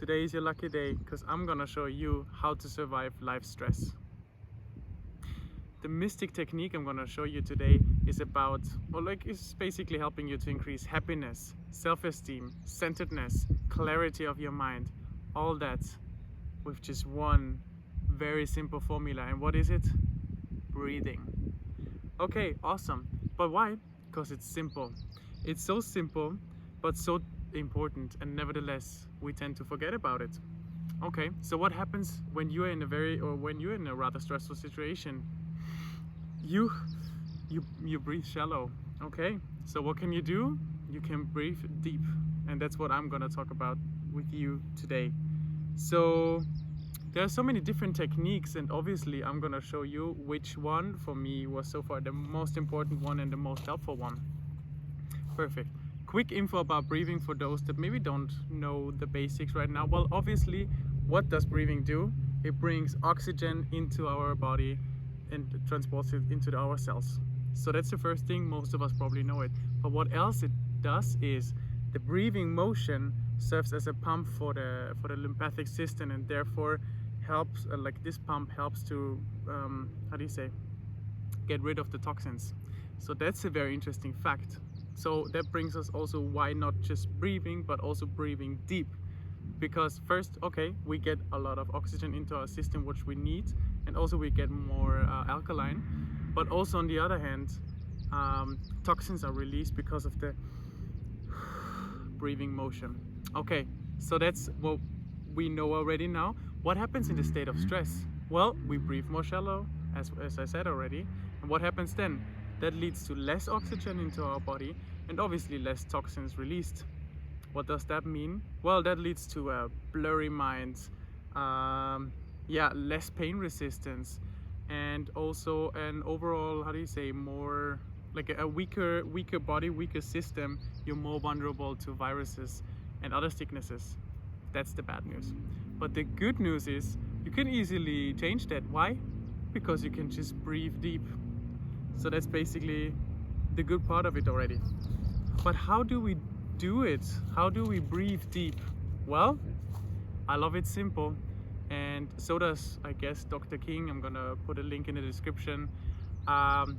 Today is your lucky day because I'm gonna show you how to survive life stress. The mystic technique I'm gonna show you today is about, it's basically helping you to increase happiness, self-esteem, centeredness, clarity of your mind, all that with just one very simple formula. And what is it? Breathing. Okay, awesome. But why? Because it's simple. It's so simple, but so important, and nevertheless, we tend to forget about it. Okay, so what happens when you're in a rather stressful situation? You breathe shallow. Okay, so what can you do? You can breathe deep, and that's what I'm gonna talk about with you today. So there are so many different techniques, and obviously I'm gonna show you which one for me was so far the most important one and the most helpful one. Perfect. Quick info about breathing for those that maybe don't know the basics right now. Well, obviously, what does breathing do? It brings oxygen into our body and transports it into our cells. So that's the first thing. Most of us probably know it. But what else it does is the breathing motion serves as a pump for the lymphatic system, and therefore helps, this pump helps to get rid of the toxins. So that's a very interesting fact. So that brings us also why not just breathing, but also breathing deep. Because first, okay, we get a lot of oxygen into our system, which we need, and also we get more alkaline. But also on the other hand, toxins are released because of the breathing motion. Okay, so that's what we know already now. What happens in the state of stress? Well, we breathe more shallow, as I said already. And what happens then? That leads to less oxygen into our body and obviously less toxins released. What does that mean? Well, that leads to a blurry mind, less pain resistance, and also an overall, more like a weaker body, weaker system. You're more vulnerable to viruses and other sicknesses. That's the bad news. But the good news is you can easily change that. Why? Because you can just breathe deep. So that's basically the good part of it already. But how do we do it? How do we breathe deep? Well, I love it simple, and so does, I guess, Dr. King. I'm gonna put a link in the description.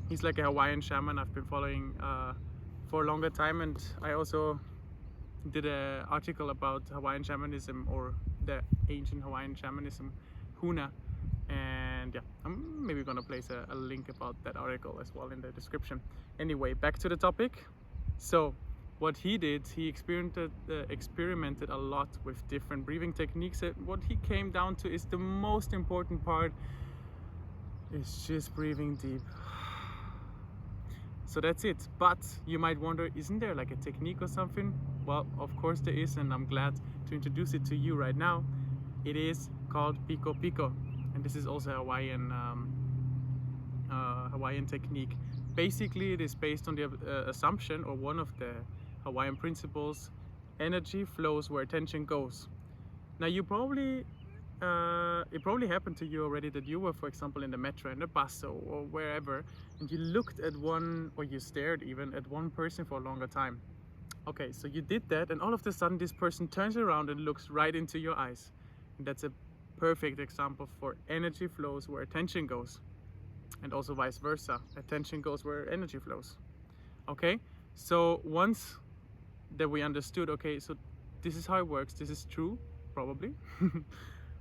He's like a Hawaiian shaman I've been following for a longer time, and I also did an article about Hawaiian shamanism, or the ancient Hawaiian shamanism, Huna. And yeah, I'm maybe gonna place a link about that article as well in the description. Anyway, back to the topic. So what he did, he experimented a lot with different breathing techniques, and what he came down to is the most important part is just breathing deep. So that's it. But you might wonder, isn't there like a technique or something? Well, of course there is, and I'm glad to introduce it to you right now. It is called Piko Piko, and this is also a Hawaiian technique. Basically, it is based on the assumption, or one of the Hawaiian principles: energy flows where attention goes. Now, it probably happened to you already that you were, for example, in the metro, in the bus, or wherever, and you looked at one, or you stared even at one person for a longer time. Okay, so you did that, and all of a sudden this person turns around and looks right into your eyes. And that's a perfect example for energy flows where attention goes. And also vice versa, attention goes where energy flows. Okay, so once that we understood, okay, so this is how it works, this is true, probably,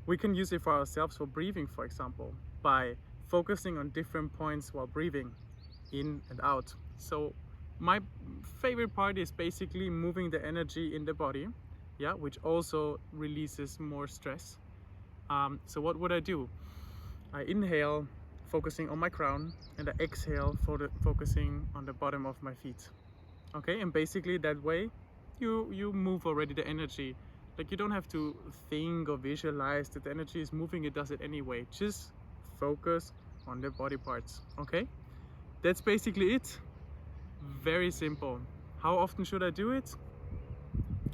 we can use it for ourselves for breathing, for example, by focusing on different points while breathing in and out. So my favorite part is basically moving the energy in the body, which also releases more stress. So what would I do? I inhale, focusing on my crown, and I exhale, focusing on the bottom of my feet. Okay, and basically that way you move already the energy. Like, you don't have to think or visualize that the energy is moving, it does it anyway. Just focus on the body parts. Okay, that's basically it. Very simple. How often should I do it?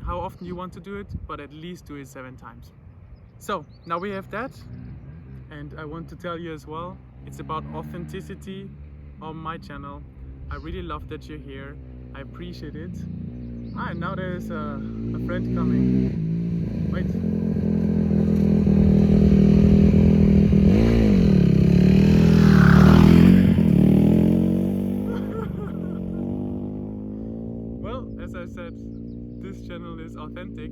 How often you want to do it, but at least do it 7 times. So now we have that, and I want to tell you as well, it's about authenticity on my channel. I really love that you're here. I appreciate it. And now there's a friend coming. Wait. authentic.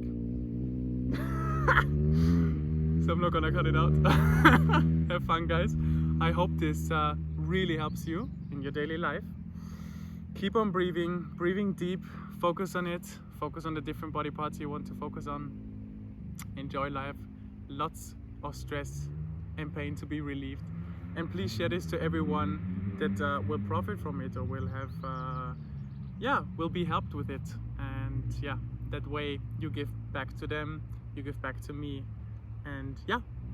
So I'm not gonna cut it out. Have fun, guys. I hope this really helps you in your daily life. Keep on breathing deep, focus on it, focus on the different body parts you want to focus on. Enjoy life, lots of stress and pain to be relieved, and please share this to everyone that will profit from it or will have will be helped with it. And that way you give back to them, you give back to me. And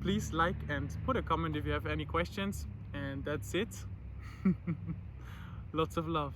please like and put a comment if you have any questions, and that's it. Lots of love.